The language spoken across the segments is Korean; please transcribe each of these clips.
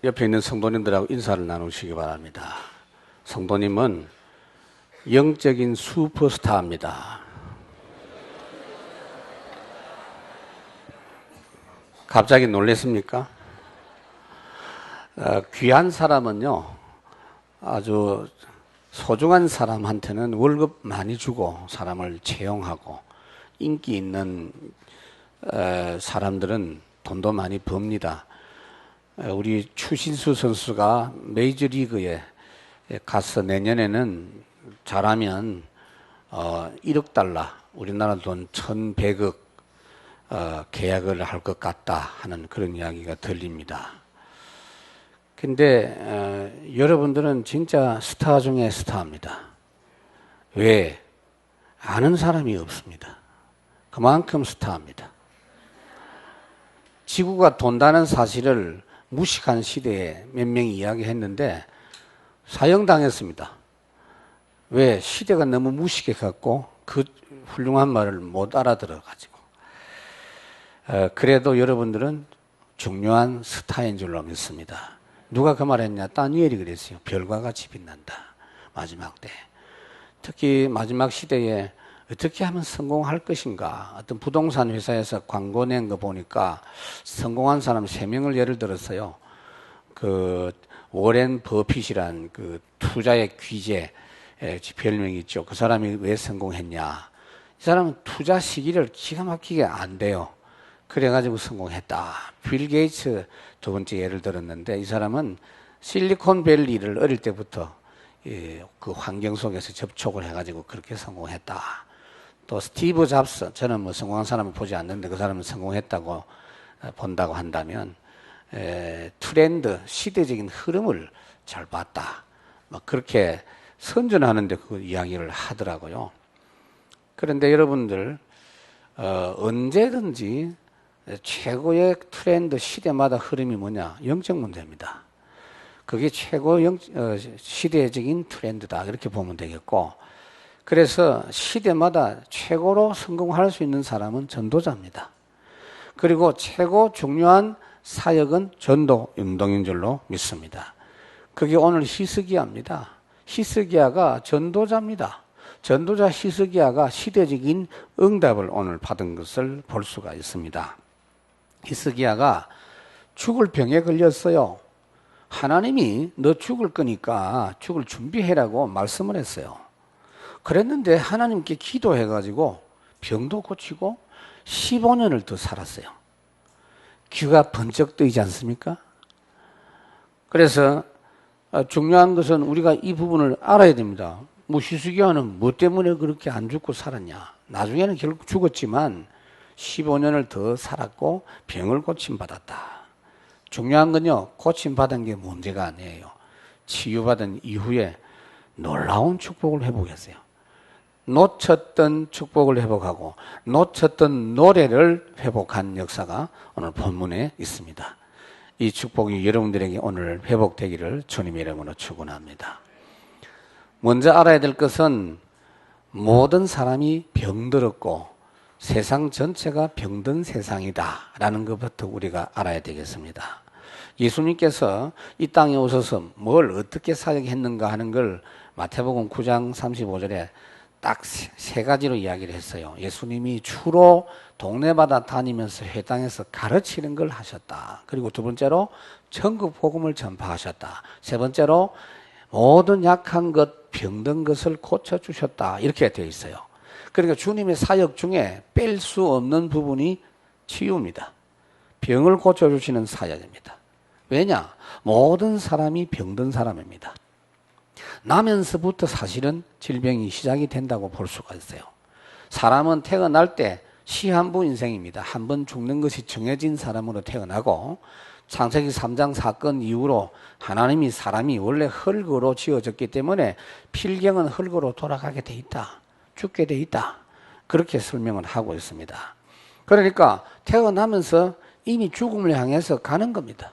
옆에 있는 성도님들하고 인사를 나누시기 바랍니다. 성도님은 영적인 슈퍼스타입니다. 갑자기 놀랬습니까? 귀한 사람은요, 아주 소중한 사람한테는 월급 많이 주고 사람을 채용하고 인기 있는 사람들은 돈도 많이 법니다. 우리 추신수 선수가 메이저리그에 가서 내년에는 잘하면 1억 달러, 우리나라 돈 1,100억 계약을 할 것 같다 하는 그런 이야기가 들립니다. 근데 여러분들은 진짜 스타 중에 스타입니다. 왜? 아는 사람이 없습니다. 그만큼 스타입니다. 지구가 돈다는 사실을 무식한 시대에 몇 명이 이야기했는데 사형당했습니다. 왜? 시대가 너무 무식해갖고 그 훌륭한 말을 못 알아들어가지고. 그래도 여러분들은 중요한 스타인 줄로 믿습니다. 누가 그 말했냐? 다니엘이 그랬어요. 별과 같이 빛난다. 마지막 때. 특히 마지막 시대에 어떻게 하면 성공할 것인가. 어떤 부동산 회사에서 광고 낸 거 보니까 성공한 사람 3명을 예를 들었어요. 그 워렌 버핏이란 그 투자의 귀재 별명이 있죠. 그 사람이 왜 성공했냐. 이 사람은 투자 시기를 기가 막히게 안 돼요. 그래가지고 성공했다. 빌 게이츠 두 번째 예를 들었는데 이 사람은 실리콘밸리를 어릴 때부터 그 환경 속에서 접촉을 해가지고 그렇게 성공했다. 또 스티브 잡스, 저는 뭐 성공한 사람을 보지 않는데 그 사람은 성공했다고 본다고 한다면 트렌드, 시대적인 흐름을 잘 봤다. 막 그렇게 선전하는데 그 이야기를 하더라고요. 그런데 여러분들 언제든지 최고의 트렌드 시대마다 흐름이 뭐냐? 영적 문제입니다. 그게 최고 시대적인 트렌드다. 이렇게 보면 되겠고, 그래서 시대마다 최고로 성공할 수 있는 사람은 전도자입니다. 그리고 최고 중요한 사역은 전도 운동인 줄로 믿습니다. 그게 오늘 히스기야입니다. 히스기야가 전도자입니다. 전도자 히스기야가 시대적인 응답을 오늘 받은 것을 볼 수가 있습니다. 히스기야가 죽을 병에 걸렸어요. 하나님이 너 죽을 거니까 죽을 준비해라고 말씀을 했어요. 그랬는데 하나님께 기도해가지고 병도 고치고 15년을 더 살았어요. 귀가 번쩍 뜨이지 않습니까? 그래서 중요한 것은 우리가 이 부분을 알아야 됩니다. 뭐 히스기야는 뭐 때문에 그렇게 안 죽고 살았냐. 나중에는 결국 죽었지만 15년을 더 살았고 병을 고침받았다. 중요한 건요, 고침받은 게 문제가 아니에요. 치유받은 이후에 놀라운 축복을 회복했어요. 놓쳤던 축복을 회복하고 놓쳤던 노래를 회복한 역사가 오늘 본문에 있습니다. 이 축복이 여러분들에게 오늘 회복되기를 주님의 이름으로 축원합니다. 먼저 알아야 될 것은 모든 사람이 병들었고 세상 전체가 병든 세상이다 라는 것부터 우리가 알아야 되겠습니다. 예수님께서 이 땅에 오셔서 뭘 어떻게 사역했는가 하는 걸 마태복음 9장 35절에 딱 세 가지로 이야기를 했어요. 예수님이 주로 동네마다 다니면서 회당에서 가르치는 걸 하셨다. 그리고 두 번째로 천국 복음을 전파하셨다. 세 번째로 모든 약한 것, 병든 것을 고쳐주셨다. 이렇게 되어 있어요. 그러니까 주님의 사역 중에 뺄 수 없는 부분이 치유입니다. 병을 고쳐주시는 사역입니다. 왜냐? 모든 사람이 병든 사람입니다. 나면서부터 사실은 질병이 시작이 된다고 볼 수가 있어요. 사람은 태어날 때 시한부 인생입니다. 한 번 죽는 것이 정해진 사람으로 태어나고 창세기 3장 사건 이후로 하나님이 사람이 원래 흙으로 지어졌기 때문에 필경은 흙으로 돌아가게 돼 있다. 죽게 돼 있다. 그렇게 설명을 하고 있습니다. 그러니까 태어나면서 이미 죽음을 향해서 가는 겁니다.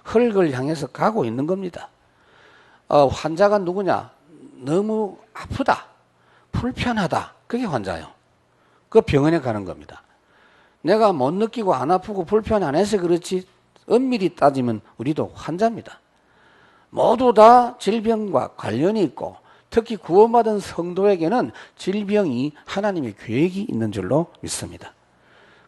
흙을 향해서 가고 있는 겁니다. 환자가 누구냐? 너무 아프다. 불편하다. 그게 환자예요. 그 병원에 가는 겁니다. 내가 못 느끼고 안 아프고 불편 안 해서 그렇지 엄밀히 따지면 우리도 환자입니다. 모두 다 질병과 관련이 있고 특히 구원받은 성도에게는 질병이 하나님의 계획이 있는 줄로 믿습니다.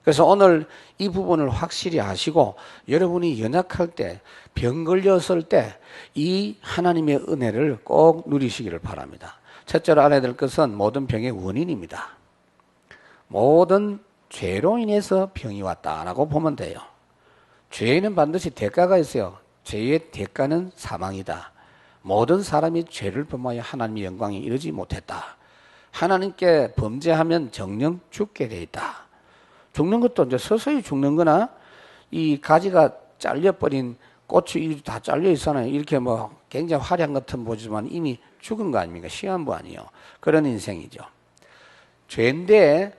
그래서 오늘 이 부분을 확실히 아시고 여러분이 연약할 때, 병 걸렸을 때 이 하나님의 은혜를 꼭 누리시기를 바랍니다. 첫째로 알아야 될 것은 모든 병의 원인입니다. 모든 죄로 인해서 병이 왔다라고 보면 돼요. 죄에는 반드시 대가가 있어요. 죄의 대가는 사망이다. 모든 사람이 죄를 범하여 하나님의 영광에 이르지 못했다. 하나님께 범죄하면 정령 죽게 돼 있다. 죽는 것도 이제 서서히 죽는 거나 이 가지가 잘려버린 꽃이 다 잘려 있잖아요. 이렇게 뭐 굉장히 화려한 것은 보지만 이미 죽은 거 아닙니까? 시한부 아니에요. 그런 인생이죠. 죄인데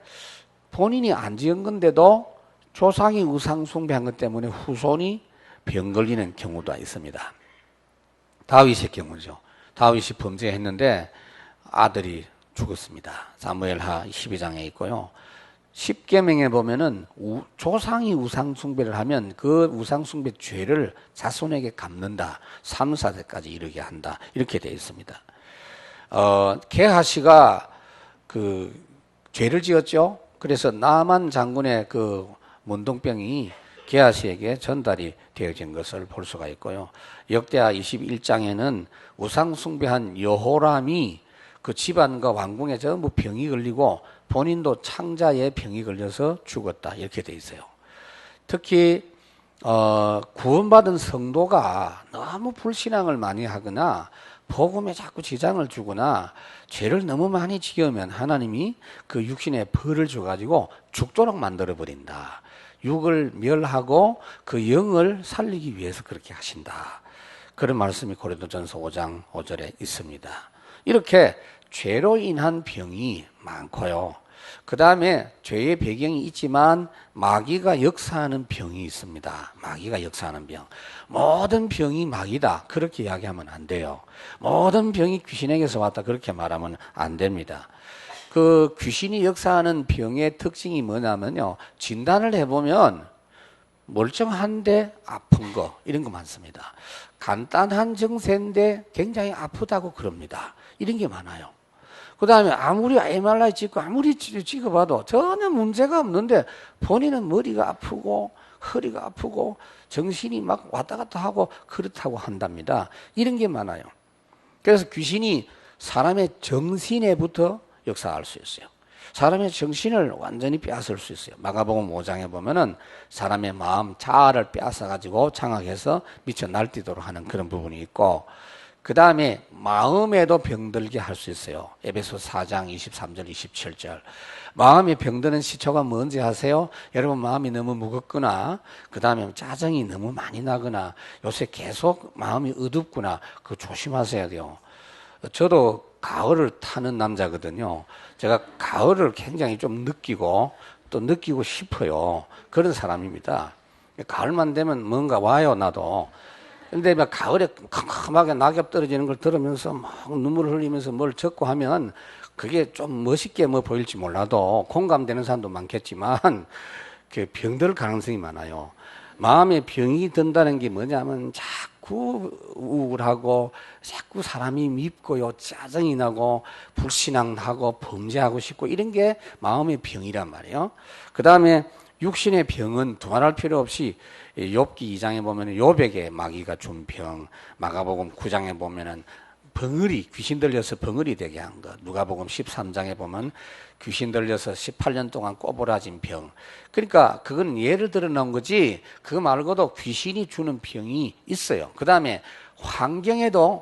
본인이 안 지은 건데도 조상이 우상 숭배한 것 때문에 후손이 병 걸리는 경우도 있습니다. 다윗의 경우죠. 다윗이 범죄했는데 아들이 죽었습니다. 사무엘하 12장에 있고요. 10계명에 보면은 조상이 우상 숭배를 하면 그 우상 숭배 죄를 자손에게 갚는다. 3, 4대까지 이르게 한다. 이렇게 되어 있습니다. 게하시가 그 죄를 지었죠. 그래서 나만 장군의 그 문둥병이 게하시에게 전달이 되어진 것을 볼 수가 있고요. 역대하 21장에는 우상 숭배한 여호람이 그 집안과 왕궁에 전부 병이 걸리고 본인도 창자에 병이 걸려서 죽었다. 이렇게 돼 있어요. 특히 구원받은 성도가 너무 불신앙을 많이 하거나 복음에 자꾸 지장을 주거나 죄를 너무 많이 지으면 하나님이 그 육신에 벌을 줘가지고 죽도록 만들어버린다. 육을 멸하고 그 영을 살리기 위해서 그렇게 하신다. 그런 말씀이 고린도전서 5장 5절에 있습니다. 이렇게 죄로 인한 병이 많고요. 그 다음에 죄의 배경이 있지만 마귀가 역사하는 병이 있습니다. 마귀가 역사하는 병. 모든 병이 마귀다. 그렇게 이야기하면 안 돼요. 모든 병이 귀신에게서 왔다. 그렇게 말하면 안 됩니다. 그 귀신이 역사하는 병의 특징이 뭐냐면요. 진단을 해보면 멀쩡한데 아픈 거 이런 거 많습니다. 간단한 증세인데 굉장히 아프다고 그럽니다. 이런 게 많아요. 그 다음에 아무리 MRI 찍고 아무리 찍어봐도 전혀 문제가 없는데 본인은 머리가 아프고 허리가 아프고 정신이 막 왔다 갔다 하고 그렇다고 한답니다. 이런 게 많아요. 그래서 귀신이 사람의 정신에부터 역사할 수 있어요. 사람의 정신을 완전히 빼앗을 수 있어요. 마가복음 5장에 보면은 사람의 마음 자아를 빼앗아가지고 장악해서 미쳐 날뛰도록 하는 그런 부분이 있고, 그 다음에 마음에도 병들게 할 수 있어요. 에베소 4장 23절 27절. 마음에 병드는 시초가 뭔지 아세요? 여러분 마음이 너무 무겁거나 그 다음에 짜증이 너무 많이 나거나 요새 계속 마음이 어둡구나. 그거 조심하셔야 돼요. 저도 가을을 타는 남자거든요. 제가 가을을 굉장히 좀 느끼고 또 느끼고 싶어요. 그런 사람입니다. 가을만 되면 뭔가 와요, 나도. 근데 막 가을에 캄캄하게 낙엽 떨어지는 걸 들으면서 막 눈물을 흘리면서 뭘 적고 하면 그게 좀 멋있게 뭐 보일지 몰라도 공감되는 사람도 많겠지만 그 병들 가능성이 많아요. 마음에 병이 든다는 게 뭐냐면 자꾸 우울하고 자꾸 사람이 밉고요, 짜증이 나고 불신앙하고 범죄하고 싶고 이런 게 마음의 병이란 말이에요. 그 다음에 육신의 병은 두말할 필요 없이 욥기 2장에 보면 욥에게 마귀가 준 병, 마가복음 9장에 보면은 벙어리, 귀신 들려서 벙어리 되게 한 것, 누가복음 13장에 보면 귀신 들려서 18년 동안 꼬부라진 병. 그러니까 그건 예를 들어 놓은 거지 그거 말고도 귀신이 주는 병이 있어요. 그 다음에 환경도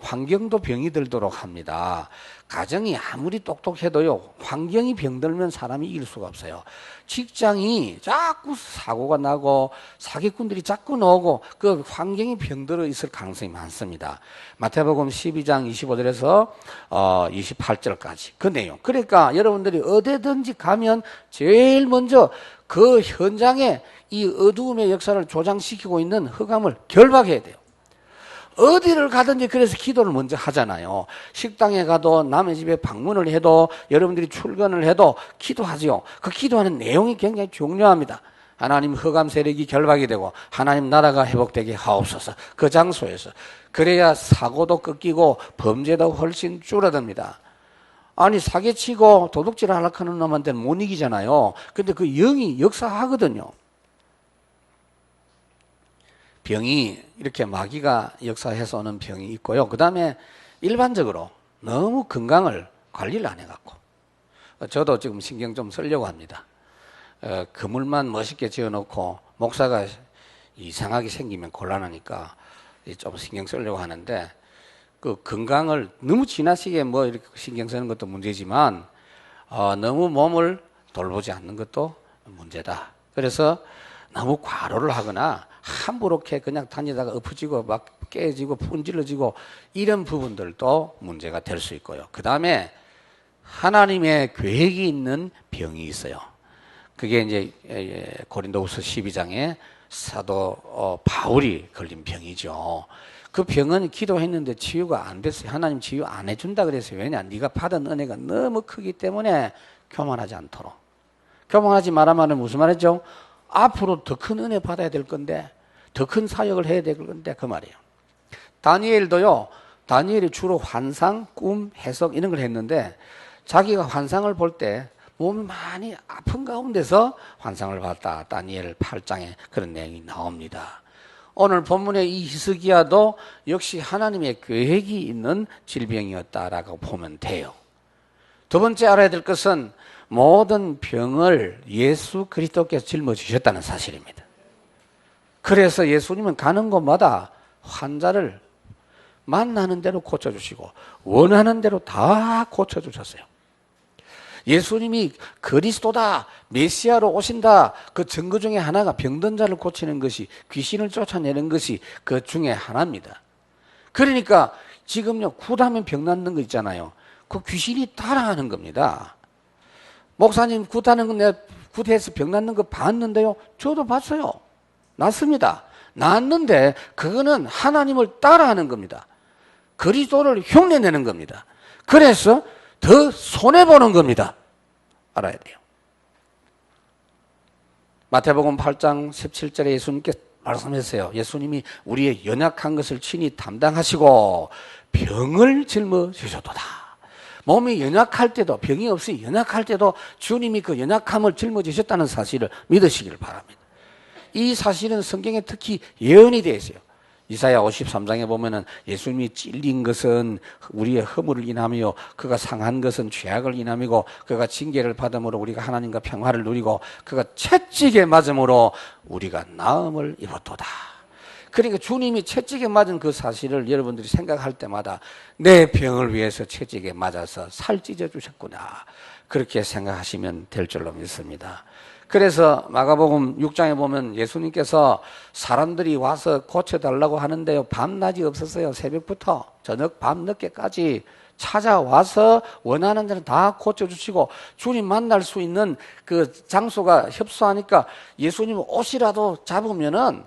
병이 들도록 합니다. 가정이 아무리 똑똑해도요, 환경이 병들면 사람이 이길 수가 없어요. 직장이 자꾸 사고가 나고 사기꾼들이 자꾸 나오고 그 환경이 병들어 있을 가능성이 많습니다. 마태복음 12장 25절에서 28절까지 그 내용. 그러니까 여러분들이 어디든지 가면 제일 먼저 그 현장에 이 어두움의 역사를 조장시키고 있는 흑암을 결박해야 돼요. 어디를 가든지 그래서 기도를 먼저 하잖아요. 식당에 가도 남의 집에 방문을 해도 여러분들이 출근을 해도 기도하지요. 그 기도하는 내용이 굉장히 중요합니다. 하나님 흑암 세력이 결박이 되고 하나님 나라가 회복되게 하옵소서. 그 장소에서. 그래야 사고도 꺾이고 범죄도 훨씬 줄어듭니다. 아니 사기치고 도둑질 하락하는 놈한테는 못 이기잖아요. 근데 그 영이 역사하거든요. 병이 이렇게 마귀가 역사해서 오는 병이 있고요. 그 다음에 일반적으로 너무 건강을 관리를 안 해갖고 저도 지금 신경 좀 쓰려고 합니다. 그물만 멋있게 지어놓고 목사가 이상하게 생기면 곤란하니까 좀 신경 쓰려고 하는데 그 건강을 너무 지나치게 뭐 이렇게 신경 쓰는 것도 문제지만 너무 몸을 돌보지 않는 것도 문제다. 그래서 너무 과로를 하거나 함부로 이렇게 그냥 다니다가 엎어지고 막 깨지고 분질러지고 이런 부분들도 문제가 될 수 있고요. 그 다음에 하나님의 계획이 있는 병이 있어요. 그게 이제 고린도후서 12장에 사도 바울이 걸린 병이죠. 그 병은 기도했는데 치유가 안 됐어요. 하나님 치유 안 해준다 그랬어요. 왜냐? 네가 받은 은혜가 너무 크기 때문에 교만하지 않도록. 교만하지 말아말은 무슨 말이죠? 앞으로 더 큰 은혜 받아야 될 건데 더 큰 사역을 해야 될 건데 그 말이에요. 다니엘도요. 다니엘이 주로 환상, 꿈, 해석 이런 걸 했는데 자기가 환상을 볼 때 몸이 많이 아픈 가운데서 환상을 봤다. 다니엘 8장에 그런 내용이 나옵니다. 오늘 본문의 이 히스기야도 역시 하나님의 계획이 있는 질병이었다라고 보면 돼요. 두 번째 알아야 될 것은 모든 병을 예수 그리스도께서 짊어지셨다는 사실입니다. 그래서 예수님은 가는 곳마다 환자를 만나는 대로 고쳐주시고 원하는 대로 다 고쳐주셨어요. 예수님이 그리스도다, 메시아로 오신다, 그 증거 중에 하나가 병든 자를 고치는 것이, 귀신을 쫓아내는 것이 그 중에 하나입니다. 그러니까 지금요, 굿하면 병 낫는 거 있잖아요. 그 귀신이 따라하는 겁니다. 목사님 굿하는 거 내가 굿해서 병 낫는 거 봤는데요. 저도 봤어요. 낫습니다. 낫는데 그거는 하나님을 따라하는 겁니다. 그리스도를 흉내내는 겁니다. 그래서 더 손해보는 겁니다. 알아야 돼요. 마태복음 8장 17절에 예수님께서 말씀하셨어요. 예수님이 우리의 연약한 것을 친히 담당하시고 병을 짊어지셨도다. 몸이 연약할 때도, 병이 없이 연약할 때도 주님이 그 연약함을 짊어지셨다는 사실을 믿으시기를 바랍니다. 이 사실은 성경에 특히 예언이 되어 있어요. 이사야 53장에 보면은 예수님이 찔린 것은 우리의 허물을 인하며 그가 상한 것은 죄악을 인함이고 그가 징계를 받음으로 우리가 하나님과 평화를 누리고 그가 채찍에 맞음으로 우리가 나음을 입었도다. 그러니까 주님이 채찍에 맞은 그 사실을 여러분들이 생각할 때마다 내 병을 위해서 채찍에 맞아서 살 찢어 주셨구나. 그렇게 생각하시면 될 줄로 믿습니다. 그래서 마가복음 6장에 보면 예수님께서 사람들이 와서 고쳐달라고 하는데요. 밤낮이 없었어요. 새벽부터 저녁 밤늦게까지 찾아와서 원하는 데는 다 고쳐주시고 주님 만날 수 있는 그 장소가 협소하니까 예수님 옷이라도 잡으면은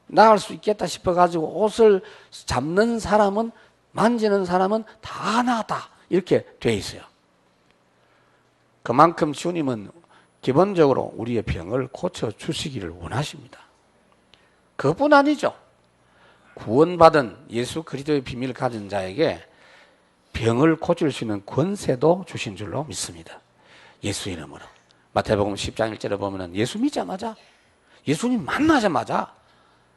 나을 수 있겠다 싶어가지고 옷을 잡는 사람은 만지는 사람은 다 나았다. 이렇게 돼 있어요. 그만큼 주님은 기본적으로 우리의 병을 고쳐주시기를 원하십니다. 그것뿐 아니죠. 구원받은 예수 그리스도의 비밀을 가진 자에게 병을 고칠 수 있는 권세도 주신 줄로 믿습니다. 예수 이름으로. 마태복음 10장 1절에 보면 예수 믿자마자 예수님 만나자마자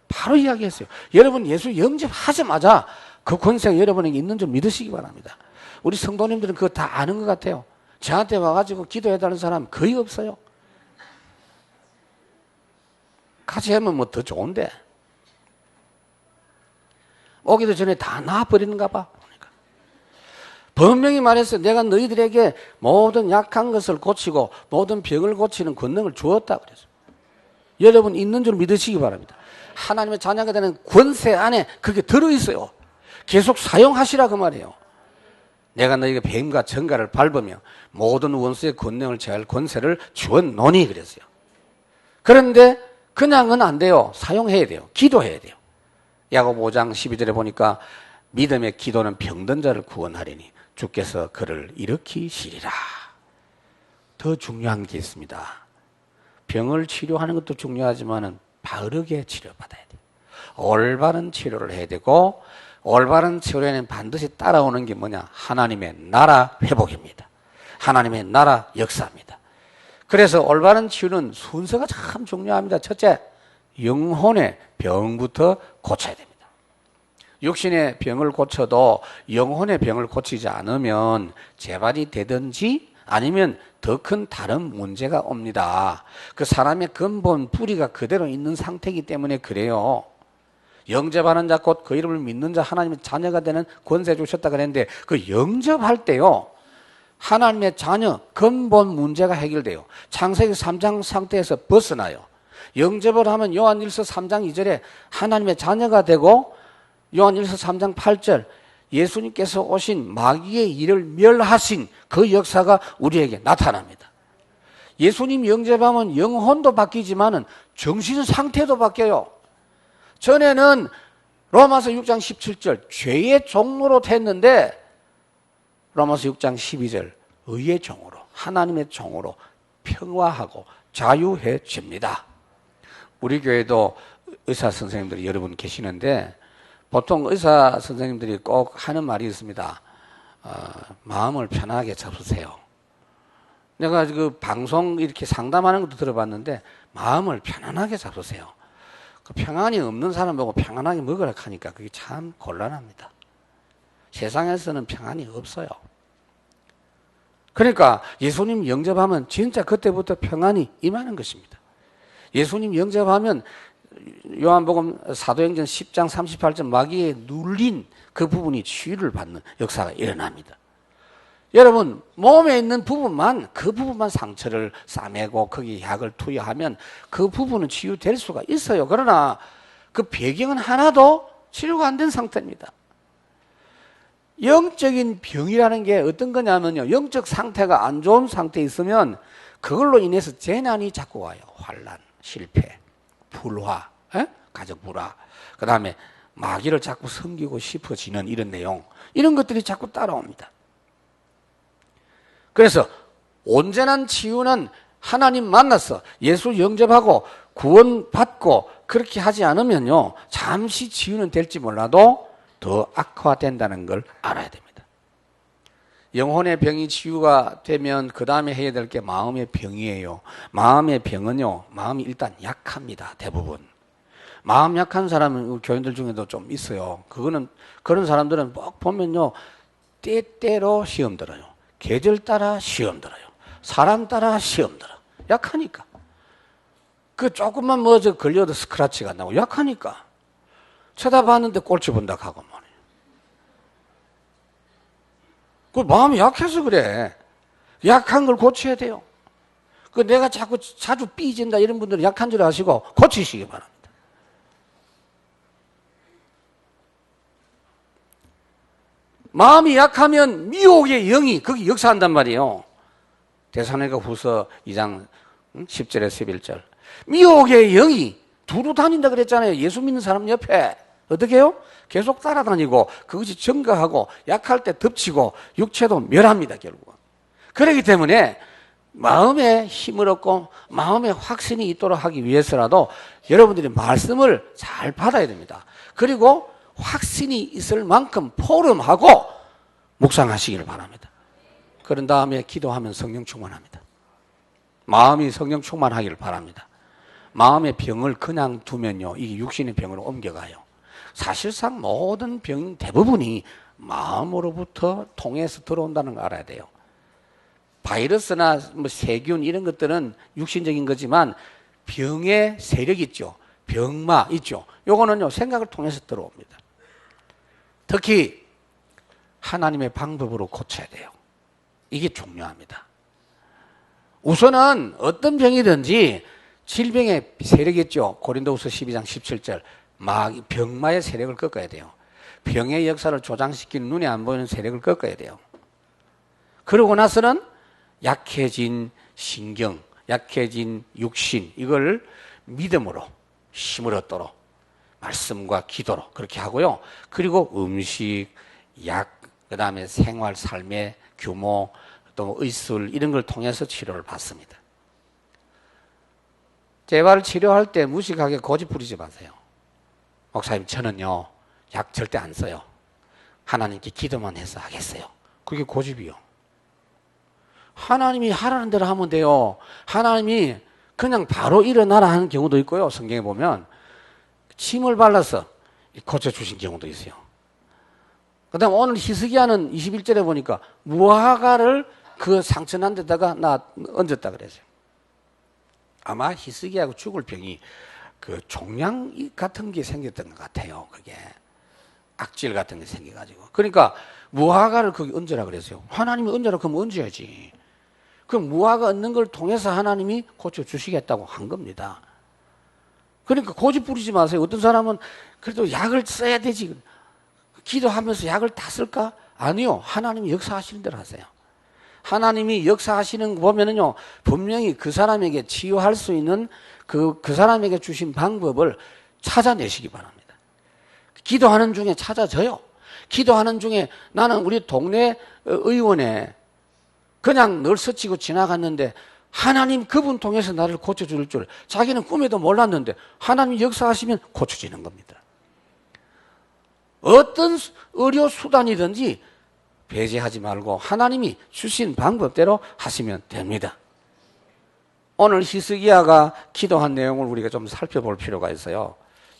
바로 이야기했어요. 여러분 예수 영접하자마자 그 권세가 여러분에게 있는 줄 믿으시기 바랍니다. 우리 성도님들은 그거 다 아는 것 같아요. 저한테 와가지고 기도해달라는 사람 거의 없어요. 같이 하면 뭐 더 좋은데. 오기도 전에 다 나와버리는가 봐. 그러니까. 분명히 말해서 내가 너희들에게 모든 약한 것을 고치고 모든 병을 고치는 권능을 주었다 그랬어요. 여러분 있는 줄 믿으시기 바랍니다. 하나님의 자녀가 되는 권세 안에 그게 들어있어요. 계속 사용하시라 그 말이에요. 내가 너희에게 뱀과 정갈을 밟으며 모든 원수의 권능을 제할 권세를 주었노니 그랬어요. 그런데 그냥은 안 돼요. 사용해야 돼요. 기도해야 돼요. 야고보 5장 12절에 보니까 믿음의 기도는 병든 자를 구원하리니 주께서 그를 일으키시리라. 더 중요한 게 있습니다. 병을 치료하는 것도 중요하지만은 바르게 치료받아야 돼요. 올바른 치료를 해야 되고, 올바른 치료에는 반드시 따라오는 게 뭐냐? 하나님의 나라 회복입니다. 하나님의 나라 역사입니다. 그래서 올바른 치유는 순서가 참 중요합니다. 첫째, 영혼의 병부터 고쳐야 됩니다. 육신의 병을 고쳐도 영혼의 병을 고치지 않으면 재발이 되든지 아니면 더 큰 다른 문제가 옵니다. 그 사람의 근본 뿌리가 그대로 있는 상태이기 때문에 그래요. 영접하는 자 곧 그 이름을 믿는 자 하나님의 자녀가 되는 권세 주셨다 그랬는데 그 영접할 때요, 하나님의 자녀 근본 문제가 해결돼요. 창세기 3장 상태에서 벗어나요. 영접을 하면 요한일서 3장 2절에 하나님의 자녀가 되고, 요한일서 3장 8절 예수님께서 오신 마귀의 일을 멸하신 그 역사가 우리에게 나타납니다. 예수님 영접하면 영혼도 바뀌지만은 정신 상태도 바뀌어요. 전에는 로마서 6장 17절 죄의 종로로 됐는데 로마서 6장 12절 의의 종으로, 하나님의 종으로 평화하고 자유해집니다. 우리 교회도 의사 선생님들이 여러 분 계시는데 보통 의사 선생님들이 꼭 하는 말이 있습니다. 마음을 편하게 잡으세요. 내가 그 방송 이렇게 상담하는 것도 들어봤는데 마음을 편안하게 잡으세요. 그 평안이 없는 사람 보고 평안하게 먹으라 하니까 그게 참 곤란합니다. 세상에서는 평안이 없어요. 그러니까 예수님 영접하면 진짜 그때부터 평안이 임하는 것입니다. 예수님 영접하면 요한복음 사도행전 10장 38절 마귀에 눌린 그 부분이 치유를 받는 역사가 일어납니다. 여러분, 몸에 있는 부분만, 그 부분만 상처를 싸매고 거기에 약을 투여하면 그 부분은 치유될 수가 있어요. 그러나 그 배경은 하나도 치료가 안 된 상태입니다. 영적인 병이라는 게 어떤 거냐면요, 영적 상태가 안 좋은 상태에 있으면 그걸로 인해서 재난이 자꾸 와요. 환난, 실패, 불화, 가족 불화, 그 다음에 마귀를 자꾸 섬기고 싶어지는 이런 내용, 이런 것들이 자꾸 따라옵니다. 그래서 온전한 치유는 하나님 만나서 예수 영접하고 구원받고 그렇게 하지 않으면요, 잠시 치유는 될지 몰라도 더 악화된다는 걸 알아야 됩니다. 영혼의 병이 치유가 되면 그 다음에 해야 될 게 마음의 병이에요. 마음의 병은요, 마음이 일단 약합니다. 대부분. 마음 약한 사람은 교인들 중에도 좀 있어요. 그런 사람들은 꼭 보면요, 때때로 시험 들어요. 계절 따라 시험 들어요. 사람 따라 시험 들어. 약하니까. 그 조금만 걸려도 스크래치가 나고 약하니까. 쳐다봤는데 꼴찌 본다 하고 말이에요. 그 마음이 약해서 그래. 약한 걸 고쳐야 돼요. 그 내가 자주 삐진다 이런 분들은 약한 줄 아시고 고치시기 바랍니다. 마음이 약하면 미혹의 영이 거기 역사한단 말이에요. 데살로니가 후서 2장 10절에서 11절. 미혹의 영이 두루 다닌다 그랬잖아요. 예수 믿는 사람 옆에. 어떻게 해요? 계속 따라다니고 그것이 증가하고 약할 때 덮치고 육체도 멸합니다, 결국은. 그렇기 때문에 마음에 힘을 얻고 마음에 확신이 있도록 하기 위해서라도 여러분들이 말씀을 잘 받아야 됩니다. 그리고 확신이 있을 만큼 포럼하고 묵상하시기를 바랍니다. 그런 다음에 기도하면 성령 충만합니다. 마음이 성령 충만하기를 바랍니다. 마음의 병을 그냥 두면요, 이게 육신의 병으로 옮겨가요. 사실상 모든 병 대부분이 마음으로부터 통해서 들어온다는 걸 알아야 돼요. 바이러스나 세균 이런 것들은 육신적인 거지만 병의 세력 있죠. 병마 있죠. 요거는요, 생각을 통해서 들어옵니다. 특히 하나님의 방법으로 고쳐야 돼요. 이게 중요합니다. 우선은 어떤 병이든지 질병의 세력이 있죠. 고린도후서 12장 17절 병마의 세력을 꺾어야 돼요. 병의 역사를 조장시키는 눈에 안 보이는 세력을 꺾어야 돼요. 그러고 나서는 약해진 신경, 약해진 육신, 이걸 믿음으로 힘을 얻도록 말씀과 기도로 그렇게 하고요. 그리고 음식, 약, 그 다음에 생활, 삶의 규모, 또 의술 이런 걸 통해서 치료를 받습니다. 재발 치료할 때 무식하게 고집 부리지 마세요. 목사님, 저는요, 약 절대 안 써요. 하나님께 기도만 해서 하겠어요. 그게 고집이요. 하나님이 하라는 대로 하면 돼요. 하나님이 그냥 바로 일어나라 하는 경우도 있고요. 성경에 보면 침을 발라서 고쳐주신 경우도 있어요. 그 다음 오늘 히스기야는 21절에 보니까 무화과를 그 상처난 데다가 얹었다 그랬어요. 아마 히스기야하고 죽을 병이 그 종양 같은 게 생겼던 것 같아요. 그게 악질 같은 게 생겨가지고. 그러니까 무화과를 거기 얹으라 그랬어요. 하나님이 얹으라 그러면 얹어야지. 그럼 무화과 얹는 걸 통해서 하나님이 고쳐주시겠다고 한 겁니다. 그러니까 고집 부리지 마세요. 어떤 사람은 그래도 약을 써야 되지. 기도하면서 약을 다 쓸까? 아니요. 하나님이 역사하시는 대로 하세요. 하나님이 역사하시는 거 보면은요, 분명히 그 사람에게 치유할 수 있는 그 사람에게 주신 방법을 찾아내시기 바랍니다. 기도하는 중에 찾아져요. 기도하는 중에 나는 우리 동네 의원에 그냥 늘 스치고 지나갔는데 하나님 그분 통해서 나를 고쳐줄 줄 자기는 꿈에도 몰랐는데 하나님 역사하시면 고쳐지는 겁니다. 어떤 의료 수단이든지 배제하지 말고 하나님이 주신 방법대로 하시면 됩니다. 오늘 히스기야가 기도한 내용을 우리가 좀 살펴볼 필요가 있어요.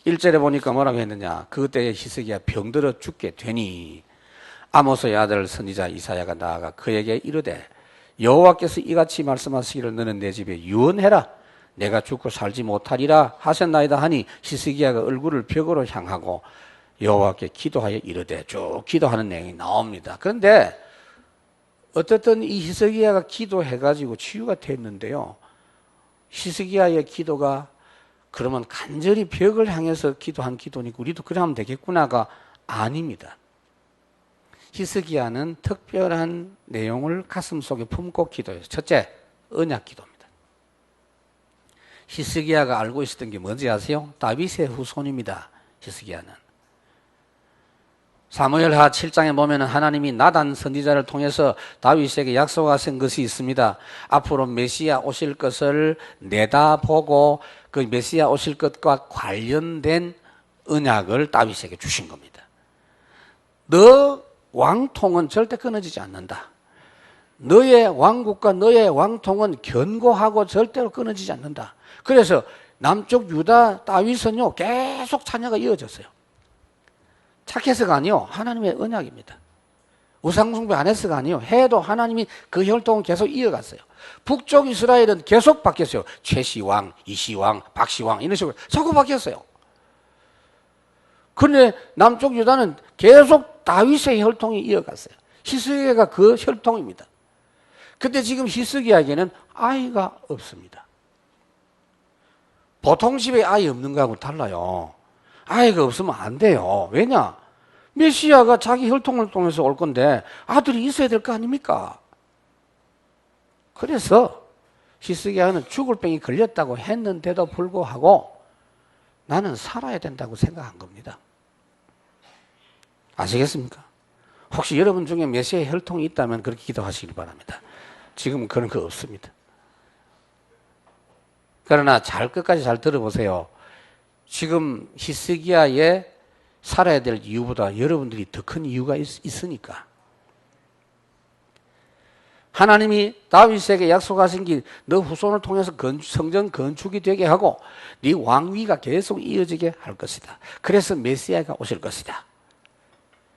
1절에 보니까 뭐라고 했느냐. 그때에 히스기야 병들어 죽게 되니 아모스의 아들 선지자 이사야가 나아가 그에게 이르되 여호와께서 이같이 말씀하시기를 너는 내 집에 유언해라. 내가 죽고 살지 못하리라 하셨나이다 하니 히스기야가 얼굴을 벽으로 향하고 여호와께 기도하여 이르되 쭉 기도하는 내용이 나옵니다. 그런데 어쨌든 이 히스기야가 기도해가지고 치유가 됐는데요. 히스기야의 기도가 그러면 간절히 벽을 향해서 기도한 기도니까 우리도 그래 하면 되겠구나가 아닙니다. 히스기야는 특별한 내용을 가슴속에 품고 기도해요. 첫째, 언약 기도입니다. 히스기야가 알고 있었던 게 뭔지 아세요? 다윗의 후손입니다. 히스기야는. 사무엘하 7장에 보면 하나님이 나단 선지자를 통해서 다윗에게 약속하신 것이 있습니다. 앞으로 메시아 오실 것을 내다보고 그 메시아 오실 것과 관련된 언약을 다윗에게 주신 겁니다. 너 왕통은 절대 끊어지지 않는다. 너의 왕국과 너의 왕통은 견고하고 절대로 끊어지지 않는다. 그래서 남쪽 유다 다윗은요 계속 자녀가 이어졌어요. 착해서가 아니요 하나님의 언약입니다. 우상숭배 안 해서가 아니요 해도 하나님이 그 혈통을 계속 이어갔어요. 북쪽 이스라엘은 계속 바뀌었어요. 최시왕, 이시왕, 박시왕 이런 식으로 자꾸 바뀌었어요. 그런데 남쪽 유다는 계속 다윗의 혈통이 이어갔어요. 히스기야가 그 혈통입니다. 근데 지금 히스기야에게는 아이가 없습니다. 보통 집에 아이 없는 거하고 달라요. 아이가 없으면 안 돼요. 왜냐? 메시아가 자기 혈통을 통해서 올 건데 아들이 있어야 될 거 아닙니까? 그래서 히스기야는 죽을 병이 걸렸다고 했는데도 불구하고 나는 살아야 된다고 생각한 겁니다. 아시겠습니까? 혹시 여러분 중에 메시아의 혈통이 있다면 그렇게 기도하시길 바랍니다. 지금은 그런 거 없습니다. 그러나 끝까지 잘 들어보세요. 지금 히스기야의 살아야 될 이유보다 여러분들이 더 큰 이유가 있으니까. 하나님이 다윗에게 약속하신 게 너 후손을 통해서 성전 건축이 되게 하고 네 왕위가 계속 이어지게 할 것이다. 그래서 메시아가 오실 것이다.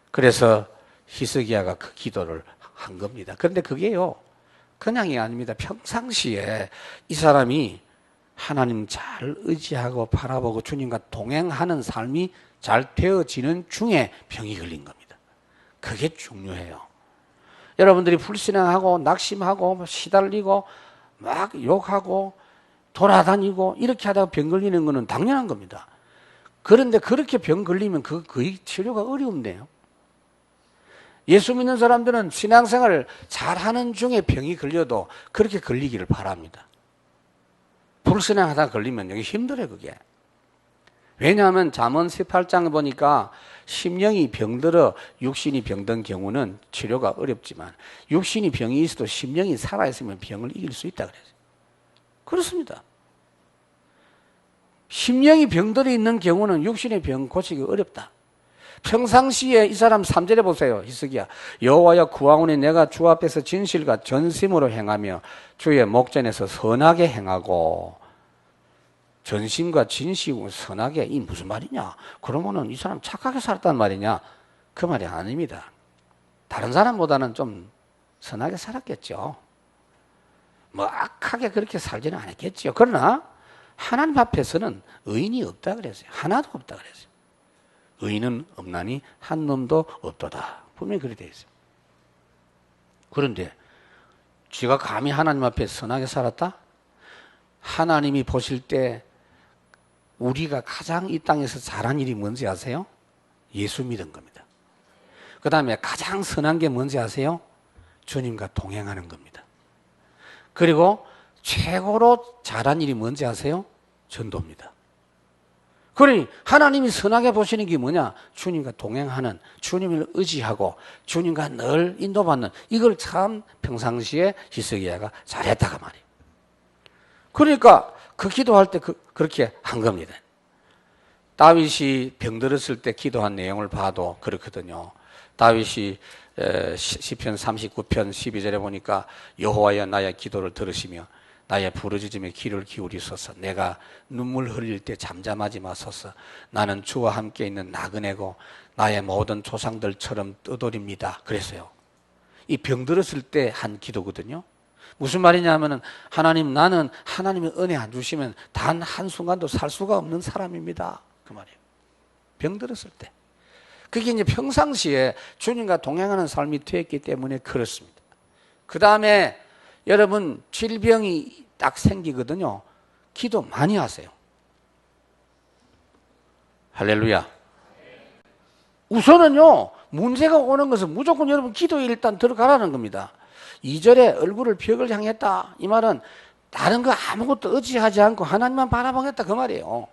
그래서 히스기야가 그 기도를 한 겁니다. 그런데 그게요 그냥이 아닙니다. 평상시에 이 사람이 하나님 잘 의지하고 바라보고 주님과 동행하는 삶이 잘 되어지는 중에 병이 걸린 겁니다. 그게 중요해요. 여러분들이 불신앙하고 낙심하고 시달리고 막 욕하고 돌아다니고 이렇게 하다가 병 걸리는 거는 당연한 겁니다. 그런데 그렇게 병 걸리면 거의 치료가 어려운데요. 예수 믿는 사람들은 신앙생활을 잘하는 중에 병이 걸려도 그렇게 걸리기를 바랍니다. 불신앙하다 걸리면 여기 힘들어요, 그게. 왜냐하면 잠언 18장 보니까 심령이 병들어 육신이 병든 경우는 치료가 어렵지만 육신이 병이 있어도 심령이 살아있으면 병을 이길 수 있다 그래요. 그렇습니다. 심령이 병들어 있는 경우는 육신의 병 고치기 어렵다. 평상시에 이 사람 3절에 보세요. 히스기야. 여호와여 구하오니 내가 주 앞에서 진실과 전심으로 행하며 주의 목전에서 선하게 행하고. 전심과 진실과 선하게, 이 무슨 말이냐? 그러면은 이 사람 착하게 살았단 말이냐? 그 말이 아닙니다. 다른 사람보다는 좀 선하게 살았겠죠. 뭐 악하게 그렇게 살지는 않았겠죠. 그러나 하나님 앞에서는 의인이 없다 그랬어요. 하나도 없다 그랬어요. 의인은 없나니 한 놈도 없도다. 분명히 그렇게 되어 있어요. 그런데 쥐가 감히 하나님 앞에 선하게 살았다? 하나님이 보실 때 우리가 가장 이 땅에서 잘한 일이 뭔지 아세요? 예수 믿은 겁니다. 그 다음에 가장 선한 게 뭔지 아세요? 주님과 동행하는 겁니다. 그리고 최고로 잘한 일이 뭔지 아세요? 전도입니다. 그러니 하나님이 선하게 보시는 게 뭐냐? 주님과 동행하는, 주님을 의지하고 주님과 늘 인도받는, 이걸 참 평상시에 히스기야가 잘했다가 말이에요. 그러니까 그 기도할 때 그렇게 한 겁니다. 다윗이 병들었을 때 기도한 내용을 봐도 그렇거든요. 다윗이 시편 39편 12절에 보니까 여호와여 나의 기도를 들으시며 나의 부르짖음에 귀를 기울이소서. 내가 눈물 흘릴 때 잠잠하지 마소서. 나는 주와 함께 있는 나그네고 나의 모든 조상들처럼 떠돌입니다. 그랬어요. 이 병들었을 때 한 기도거든요. 무슨 말이냐 하면은 하나님, 나는 하나님의 은혜 안 주시면 단 한순간도 살 수가 없는 사람입니다. 그 말이에요. 병들었을 때. 그게 이제 평상시에 주님과 동행하는 삶이 되었기 때문에 그렇습니다. 그 다음에 여러분 질병이 딱 생기거든요. 기도 많이 하세요. 할렐루야. 우선은요, 문제가 오는 것은 무조건 여러분 기도에 일단 들어가라는 겁니다. 2절에 얼굴을 벽을 향했다. 이 말은 다른 거 아무것도 의지하지 않고 하나님만 바라보겠다 그 말이에요.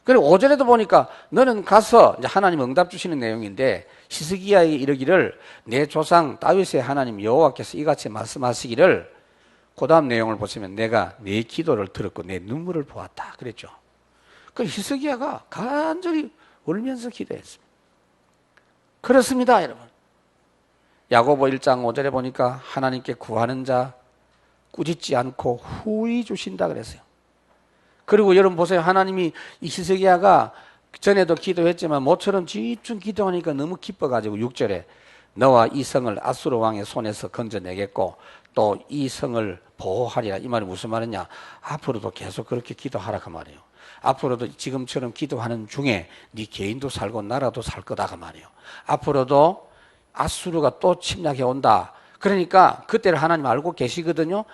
그리고 5절에도 보니까 너는 가서, 이제 하나님 응답 주시는 내용인데, 히스기야에게 이르기를 내 조상 다윗의 하나님 여호와께서 이같이 말씀하시기를, 그 다음 내용을 보시면 내가 내 기도를 들었고 내 눈물을 보았다 그랬죠. 그 히스기야가 간절히 울면서 기도했습니다. 그렇습니다, 여러분. 야고보 1장 5절에 보니까 하나님께 구하는 자 꾸짖지 않고 후히 주신다 그랬어요. 그리고 여러분 보세요. 하나님이 이 히스기야가 전에도 기도했지만 모처럼 집중 기도하니까 너무 기뻐가지고 6절에 너와 이 성을 아수르 왕의 손에서 건져내겠고 또 이 성을 보호하리라. 이 말이 무슨 말이냐? 앞으로도 계속 그렇게 기도하라 그 말이에요. 앞으로도 지금처럼 기도하는 중에 네 개인도 살고 나라도 살 거다 그 말이에요. 앞으로도 아수르가 또 침략해 온다. 그러니까 그때를 하나님 알고 계시거든요.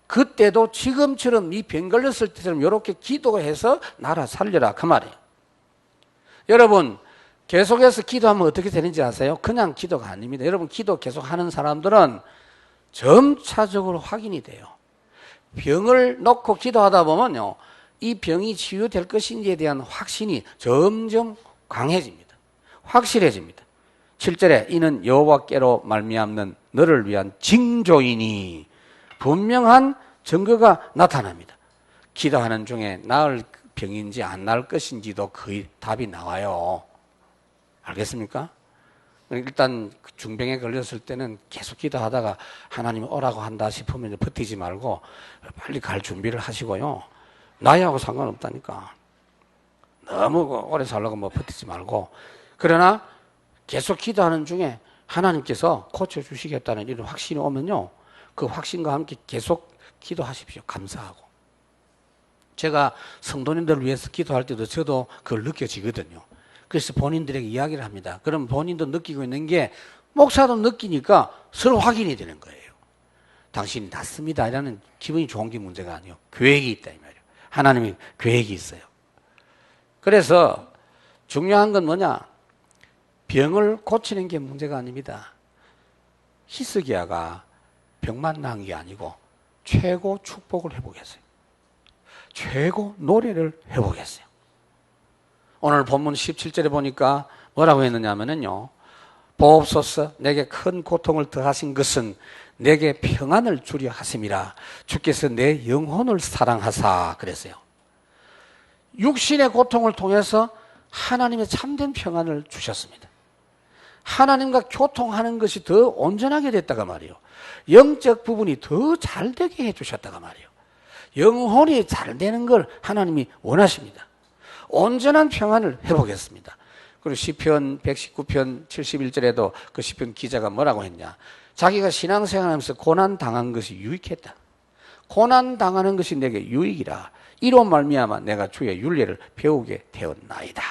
그때도 지금처럼 이 병 걸렸을 때처럼 이렇게 기도해서 나라 살려라 그 말이에요. 여러분 계속해서 기도하면 어떻게 되는지 아세요? 그냥 기도가 아닙니다. 여러분 기도 계속하는 사람들은 점차적으로 확인이 돼요. 병을 놓고 기도하다 보면요, 이 병이 치유될 것인지에 대한 확신이 점점 강해집니다. 확실해집니다. 7절에 이는 여호와께로 말미암는 너를 위한 징조이니 분명한 증거가 나타납니다. 기도하는 중에 나을 병인지 안 나을 것인지도 거의 답이 나와요. 알겠습니까? 일단 중병에 걸렸을 때는 계속 기도하다가 하나님 오라고 한다 싶으면 버티지 말고 빨리 갈 준비를 하시고요. 나이하고 상관없다니까. 너무 오래 살려고 뭐 버티지 말고. 그러나 계속 기도하는 중에 하나님께서 고쳐주시겠다는 이런 확신이 오면요, 그 확신과 함께 계속 기도하십시오. 감사하고. 제가 성도님들을 위해서 기도할 때도 저도 그걸 느껴지거든요. 그래서 본인들에게 이야기를 합니다. 그럼 본인도 느끼고 있는 게 목사도 느끼니까 서로 확인이 되는 거예요. 당신이 낫습니다 이라는 기분이 좋은 게 문제가 아니에요. 계획이 있다 이 말이에요. 하나님이 계획이 있어요. 그래서 중요한 건 뭐냐? 병을 고치는 게 문제가 아닙니다. 히스기야가 병만 나은 게 아니고 최고 축복을 회복했어요. 최고 노래를 회복했어요. 오늘 본문 17절에 보니까 뭐라고 했느냐면요, 보옵소서 내게 큰 고통을 더하신 것은 내게 평안을 주려 하심이라. 주께서 내 영혼을 사랑하사 그랬어요. 육신의 고통을 통해서 하나님의 참된 평안을 주셨습니다. 하나님과 교통하는 것이 더 온전하게 됐다가 말이에요. 영적 부분이 더 잘 되게 해주셨다가 말이에요. 영혼이 잘 되는 걸 하나님이 원하십니다. 온전한 평안을 회복했습니다. 그리고 시편 119편 71절에도 그 시편 기자가 뭐라고 했냐. 자기가 신앙생활하면서 고난당한 것이 유익했다. 고난당하는 것이 내게 유익이라. 이로 말미암아 내가 주의 율례를 배우게 되었나이다.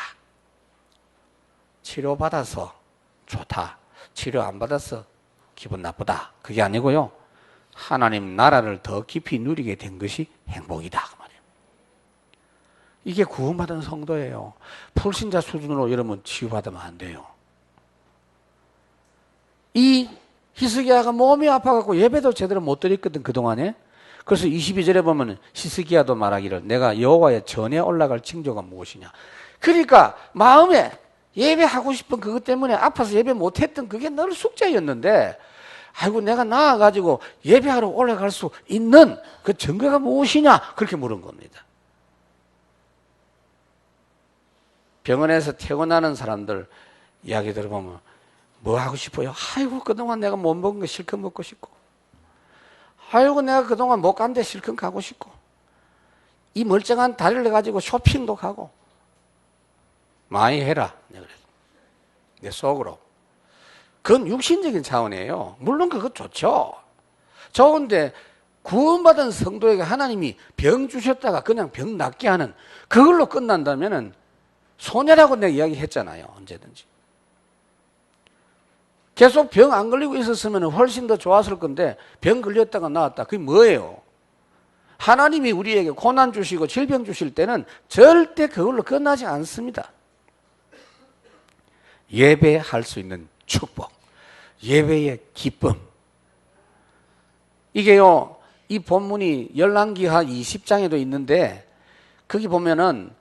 치료받아서 좋다. 치료 안 받아서 기분 나쁘다. 그게 아니고요. 하나님 나라를 더 깊이 누리게 된 것이 행복이다. 그 말이에요. 이게 구원받은 성도예요. 불신자 수준으로 여러분 치유받으면 안 돼요. 이 히스기야가 몸이 아파갖고 예배도 제대로 못 드렸거든, 그동안에. 그래서 22절에 보면 히스기야도 말하기를 내가 여호와의 전에 올라갈 징조가 무엇이냐. 그러니까 마음에 예배하고 싶은 그것 때문에 아파서 예배 못했던 그게 늘 숙제였는데, 아이고 내가 나아가지고 예배하러 올라갈 수 있는 그 증거가 무엇이냐, 그렇게 물은 겁니다. 병원에서 퇴원하는 사람들 이야기 들어보면 뭐 하고 싶어요? 아이고 그동안 내가 못 먹은 거 실컷 먹고 싶고, 아이고 내가 그동안 못 간 데 실컷 가고 싶고, 이 멀쩡한 다리를 가지고 쇼핑도 가고 많이 해라. 내 속으로. 그건 육신적인 차원이에요. 물론 그거 좋죠. 좋은데 구원받은 성도에게 하나님이 병 주셨다가 그냥 병 낫게 하는 그걸로 끝난다면은 손해라고 내가 이야기했잖아요. 언제든지. 계속 병 안 걸리고 있었으면 훨씬 더 좋았을 건데 병 걸렸다가 나았다. 그게 뭐예요? 하나님이 우리에게 고난 주시고 질병 주실 때는 절대 그걸로 끝나지 않습니다. 예배할 수 있는 축복, 예배의 기쁨. 이게요, 이 본문이 열왕기하 20장에도 있는데 거기 보면은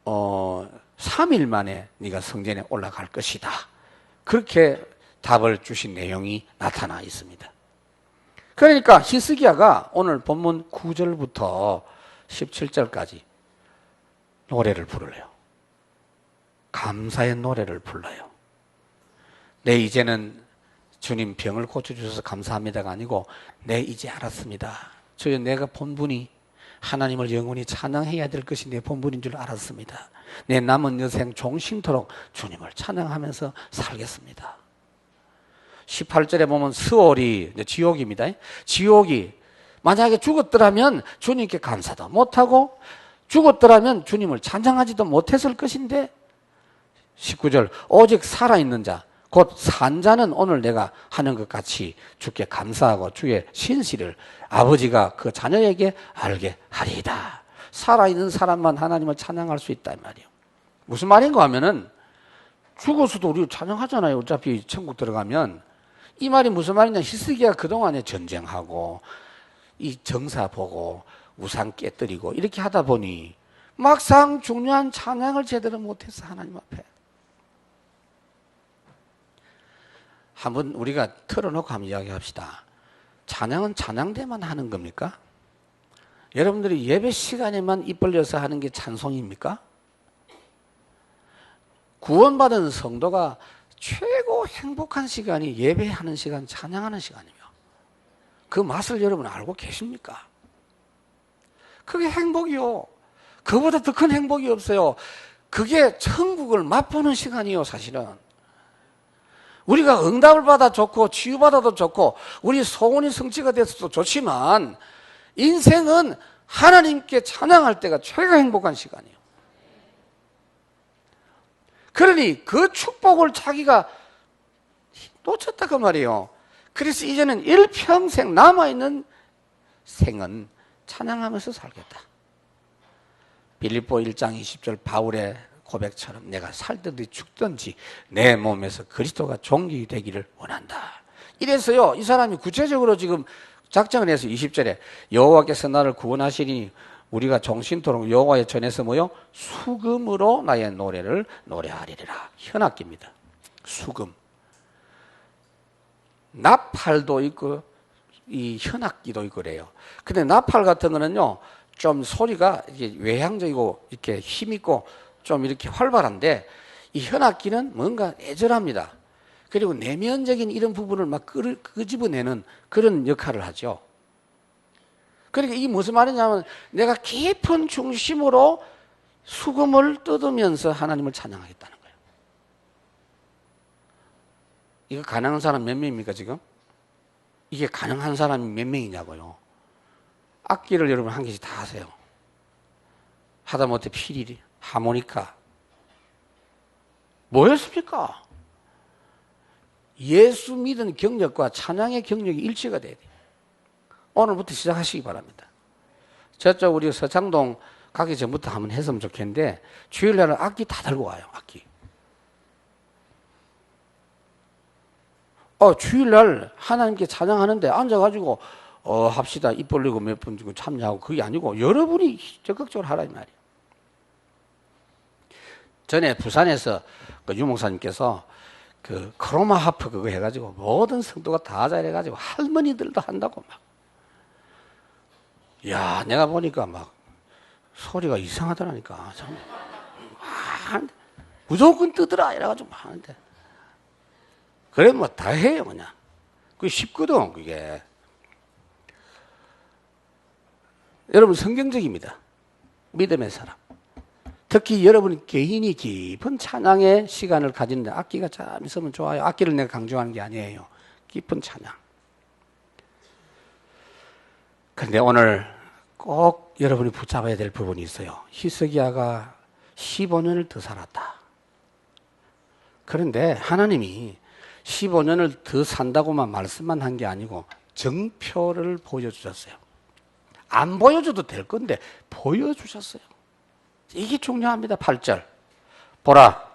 3일 만에 네가 성전에 올라갈 것이다. 그렇게 답을 주신 내용이 나타나 있습니다. 그러니까 히스기야가 오늘 본문 9절부터 17절까지 노래를 부르래요. 감사의 노래를 불러요. 내 이제는 주님 병을 고쳐주셔서 감사합니다가 아니고 내 이제 알았습니다. 주여 내가 본분이 하나님을 영원히 찬양해야 될 것이 내 본분인 줄 알았습니다. 내 남은 여생 종신토록 주님을 찬양하면서 살겠습니다. 18절에 보면 스올이 지옥입니다. 지옥이 만약에 죽었더라면 주님께 감사도 못하고 죽었더라면 주님을 찬양하지도 못했을 것인데 19절 오직 살아있는 자 곧 산자는 오늘 내가 하는 것 같이 주께 감사하고 주의 신실을 아버지가 그 자녀에게 알게 하리이다. 살아있는 사람만 하나님을 찬양할 수 있다 이 말이에요. 무슨 말인가 하면은 죽어서도 우리 찬양하잖아요. 어차피 천국 들어가면. 이 말이 무슨 말이냐. 히스기야 그동안에 전쟁하고 이 정사 보고 우상 깨뜨리고 이렇게 하다 보니 막상 중요한 찬양을 제대로 못해서 하나님 앞에 한번 우리가 틀어놓고 한번 이야기합시다. 찬양은 찬양 때만 하는 겁니까? 여러분들이 예배 시간에만 입 벌려서 하는 게 찬송입니까? 구원받은 성도가 최고 행복한 시간이 예배하는 시간, 찬양하는 시간이며 그 맛을 여러분 알고 계십니까? 그게 행복이요. 그보다 더 큰 행복이 없어요. 그게 천국을 맛보는 시간이요, 사실은. 우리가 응답을 받아 좋고 치유받아도 좋고 우리 소원이 성취가 돼서도 좋지만 인생은 하나님께 찬양할 때가 최고 행복한 시간이에요. 그러니 그 축복을 자기가 놓쳤다 그 말이에요. 그래서 이제는 일평생 남아있는 생은 찬양하면서 살겠다. 빌립보 1장 20절 바울의 고백처럼 내가 살든지 죽든지 내 몸에서 그리스도가 종기 되기를 원한다. 이래서요, 이 사람이 구체적으로 지금 작정을 해서 20절에 여호와께서 나를 구원하시니 우리가 종신토록 여호와의 전에서 뭐요? 수금으로 나의 노래를 노래하리라. 현악기입니다. 수금. 나팔도 있고 이 현악기도 있고 그래요. 근데 나팔 같은 거는요, 좀 소리가 이게 외향적이고 이렇게 힘있고 좀 이렇게 활발한데 이 현악기는 뭔가 애절합니다. 그리고 내면적인 이런 부분을 막 끄집어내는 그런 역할을 하죠. 그러니까 이게 무슨 말이냐면 내가 깊은 중심으로 수금을 뜯으면서 하나님을 찬양하겠다는 거예요. 이거 가능한 사람 몇 명입니까 지금? 이게 가능한 사람이 몇 명이냐고요. 악기를 여러분 한 개씩 다 하세요. 하다못해 피리리, 하모니카. 뭐였습니까? 예수 믿은 경력과 찬양의 경력이 일치가 돼야 돼요. 오늘부터 시작하시기 바랍니다. 저쪽 우리 서창동 가기 전부터 한번 했으면 좋겠는데 주일날은 악기 다 들고 와요. 악기. 주일날 하나님께 찬양하는데 앉아가지고 합시다 입 벌리고 몇 분 주고 참여하고 그게 아니고 여러분이 적극적으로 하라 이 말이에요. 전에 부산에서 그 유목사님께서 그 크로마 하프 그거 해가지고 모든 성도가 다 잘해가지고 할머니들도 한다고 막. 야, 내가 보니까 막 소리가 이상하더라니까. 참. 무조건 뜨더라 이래가지고 하는데. 그래 뭐 다 해요 그냥. 그게 쉽거든 그게. 여러분 성경적입니다. 믿음의 사람. 특히 여러분 개인이 깊은 찬양의 시간을 가지는데 악기가 참 있으면 좋아요. 악기를 내가 강조하는 게 아니에요. 깊은 찬양. 그런데 오늘 꼭 여러분이 붙잡아야 될 부분이 있어요. 히스기야가 15년을 더 살았다. 그런데 하나님이 15년을 더 산다고만 말씀만 한 게 아니고 정표를 보여주셨어요. 안 보여줘도 될 건데 보여주셨어요. 이게 중요합니다. 8절. 보라,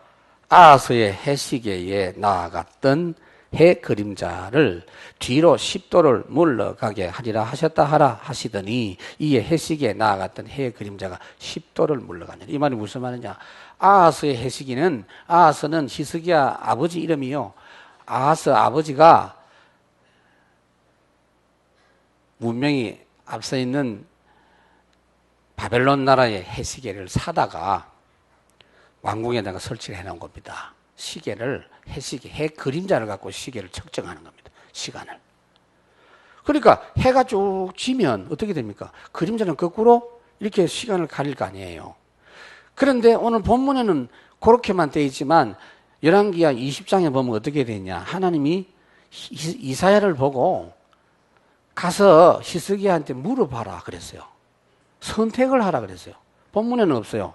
아하스의 해시계에 나아갔던 해 그림자를 뒤로 10도를 물러가게 하리라 하셨다 하라 하시더니 이에 해시계에 나아갔던 해 그림자가 10도를 물러가니라. 이 말이 무슨 말이냐? 아하스의 해시기는, 아하스는 히스기야 아버지 이름이요. 아하스 아버지가 문명이 앞서 있는 바벨론 나라의 해시계를 사다가 왕궁에다가 설치를 해놓은 겁니다. 시계를, 해시계, 해 그림자를 갖고 시계를 측정하는 겁니다. 시간을. 그러니까 해가 쭉 지면 어떻게 됩니까? 그림자는 거꾸로 이렇게 시간을 가릴 거 아니에요. 그런데 오늘 본문에는 그렇게만 되어 있지만 열왕기하 20장에 보면 어떻게 되냐? 하나님이 이사야를 보고 가서 히스기야한테 물어봐라 그랬어요. 선택을 하라 그랬어요. 본문에는 없어요.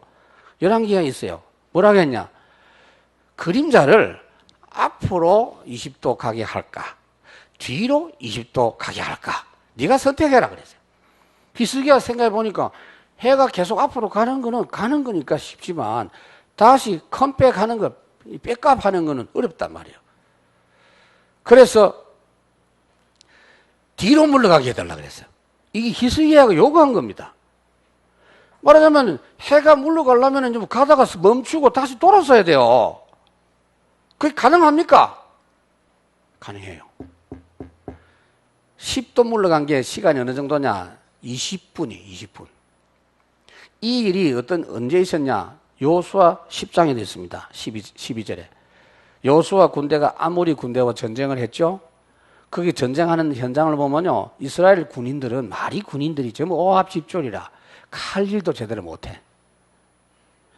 열왕기하에 있어요. 뭐라고 했냐? 그림자를 앞으로 20도 가게 할까? 뒤로 20도 가게 할까? 네가 선택해라 그랬어요. 히스기야 생각해 보니까 해가 계속 앞으로 가는 거는 가는 거니까 쉽지만 다시 컴백하는 거, 백업하는 거는 어렵단 말이에요. 그래서 뒤로 물러가게 해달라 그랬어요. 이게 히스기야가 요구한 겁니다. 말하자면 해가 물러가려면 좀 가다가 멈추고 다시 돌아서야 돼요. 그게 가능합니까? 가능해요. 10도 물러간 게 시간이 어느 정도냐? 20분이 20분. 이 일이 언제 있었냐? 여호수아 10장에 있습니다. 12절에. 여호수아 군대가 아모리 군대와 전쟁을 했죠. 거기 전쟁하는 현장을 보면요. 이스라엘 군인들은 말이 군인들이 전부 오합집졸이라 칼질도 제대로 못해.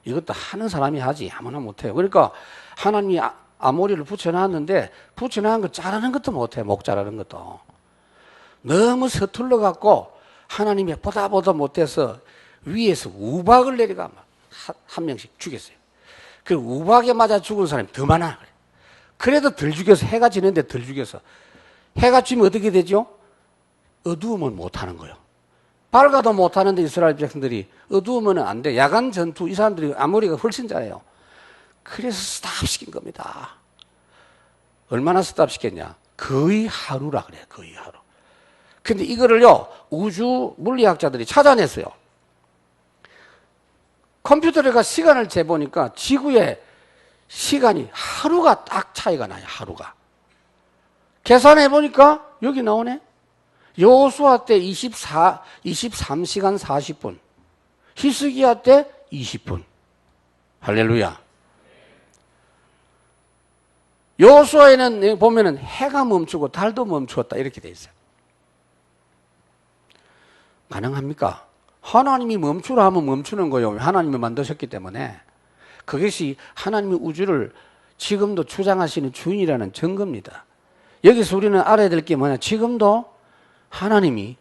이것도 하는 사람이 하지 아무나 못해요. 그러니까 하나님이 아모리를 붙여놨는데 붙여놓은 거 자르는 것도 못해. 목 자르는 것도. 너무 서툴러 갖고 하나님이 보다 못해서 위에서 우박을 내려가 한 명씩 죽였어요. 그 우박에 맞아 죽은 사람이 더 많아. 그래도 덜 죽여서 해가 지는데 덜 죽여서 해가 지면 어떻게 되죠? 어두우면 못하는 거예요. 밝아도 못하는데 이스라엘 백성들이 어두우면 안 돼. 야간 전투 이 사람들이 아모리가 훨씬 잘해요. 그래서 스탑시킨 겁니다. 얼마나 스탑시켰냐? 거의 하루라 그래요. 거의 하루. 근데 이거를요 우주 물리학자들이 찾아냈어요. 컴퓨터가 시간을 재보니까 지구의 시간이 하루가 딱 차이가 나요. 하루가. 계산해보니까 여기 나오네. 여호수아 때 23시간 40분, 히스기야 때 20분. 할렐루야. 여호수아에는 보면은 해가 멈추고 달도 멈추었다 이렇게 돼 있어요. 가능합니까? 하나님이 멈추라 하면 멈추는 거예요. 하나님이 만드셨기 때문에. 그것이 하나님의 우주를 지금도 주장하시는 주인이라는 증거입니다. 여기서 우리는 알아야 될 게 뭐냐? 지금도 하나님이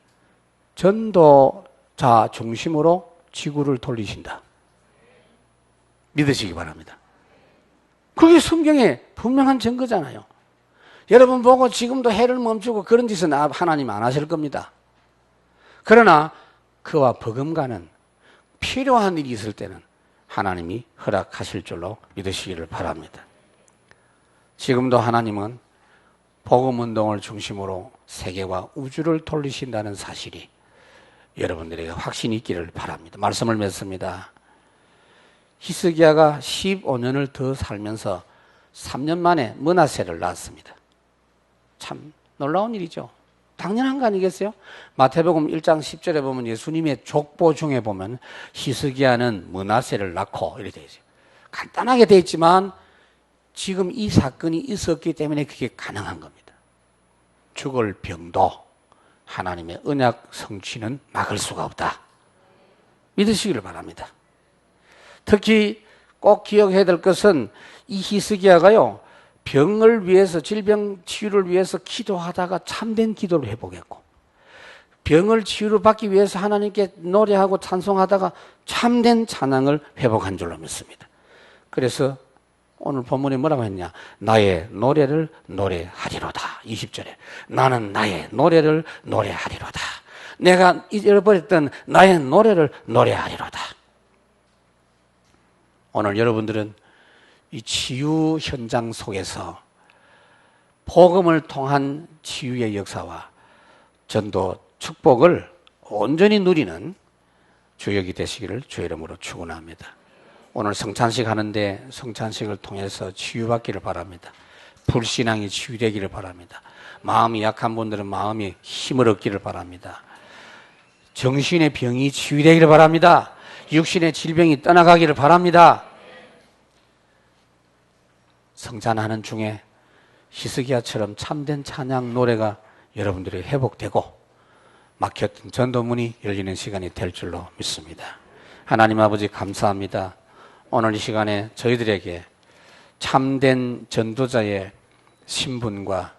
전도자 중심으로 지구를 돌리신다. 믿으시기 바랍니다. 그게 성경에 분명한 증거잖아요. 여러분 보고 지금도 해를 멈추고 그런 짓은 하나님 안 하실 겁니다. 그러나 그와 버금가는 필요한 일이 있을 때는 하나님이 허락하실 줄로 믿으시기를 바랍니다. 지금도 하나님은 복음운동을 중심으로 세계와 우주를 돌리신다는 사실이 여러분들에게 확신이 있기를 바랍니다. 말씀을 맺습니다. 히스기야가 15년을 더 살면서 3년 만에 므낫세를 낳았습니다. 참 놀라운 일이죠. 당연한 거 아니겠어요? 마태복음 1장 10절에 보면 예수님의 족보 중에 보면 히스기야는 므낫세를 낳고 이렇게 되어 있어요. 간단하게 되어 있지만 지금 이 사건이 있었기 때문에 그게 가능한 겁니다. 죽을 병도 하나님의 언약 성취는 막을 수가 없다. 믿으시기를 바랍니다. 특히 꼭 기억해야 될 것은 이 히스기야가요, 병을 위해서, 질병 치유를 위해서 기도하다가 참된 기도를 회복했고, 병을 치유를 받기 위해서 하나님께 노래하고 찬송하다가 참된 찬양을 회복한 줄로 믿습니다. 그래서 오늘 본문에 뭐라고 했냐? 나의 노래를 노래하리로다. 20절에 나는 나의 노래를 노래하리로다. 내가 잃어버렸던 나의 노래를 노래하리로다. 오늘 여러분들은 이 치유 현장 속에서 복음을 통한 치유의 역사와 전도 축복을 온전히 누리는 주역이 되시기를 주의 이름으로 축원합니다. 오늘 성찬식 하는데 성찬식을 통해서 치유받기를 바랍니다. 불신앙이 치유되기를 바랍니다. 마음이 약한 분들은 마음이 힘을 얻기를 바랍니다. 정신의 병이 치유되기를 바랍니다. 육신의 질병이 떠나가기를 바랍니다. 성찬하는 중에 히스기야처럼 참된 찬양 노래가 여러분들이 회복되고 막혔던 전도문이 열리는 시간이 될 줄로 믿습니다. 하나님 아버지 감사합니다. 오늘 이 시간에 저희들에게 참된 전도자의 신분과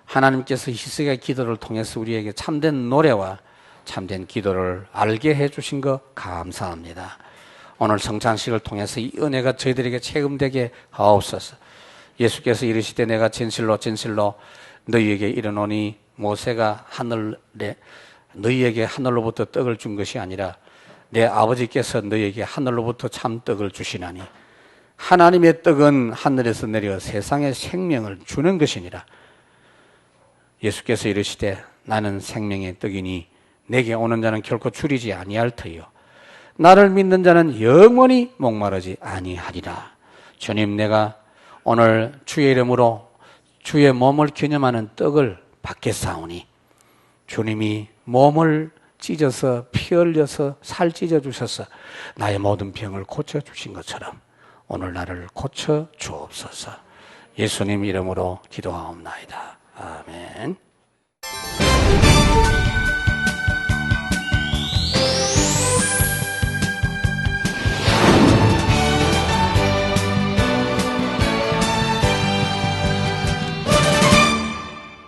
하나님께서 히스기야 기도를 통해서 우리에게 참된 노래와 참된 기도를 알게 해주신 것 감사합니다. 오늘 성찬식을 통해서 이 은혜가 저희들에게 체험되게 하옵소서. 예수께서 이르시되 내가 진실로 너희에게 이르노니 모세가 하늘에 너희에게 하늘로부터 떡을 준 것이 아니라 내 아버지께서 너희에게 하늘로부터 참떡을 주시나니 하나님의 떡은 하늘에서 내려 세상에 생명을 주는 것이니라. 예수께서 이르시되 나는 생명의 떡이니 내게 오는 자는 결코 줄이지 아니할 터이요 나를 믿는 자는 영원히 목마르지 아니하리라. 주님, 내가 오늘 주의 이름으로 주의 몸을 기념하는 떡을 받겠사오니 주님이 몸을 찢어서 피 흘려서 살 찢어 주셔서 나의 모든 병을 고쳐 주신 것처럼 오늘 나를 고쳐 주옵소서. 예수님 이름으로 기도하옵나이다. 아멘.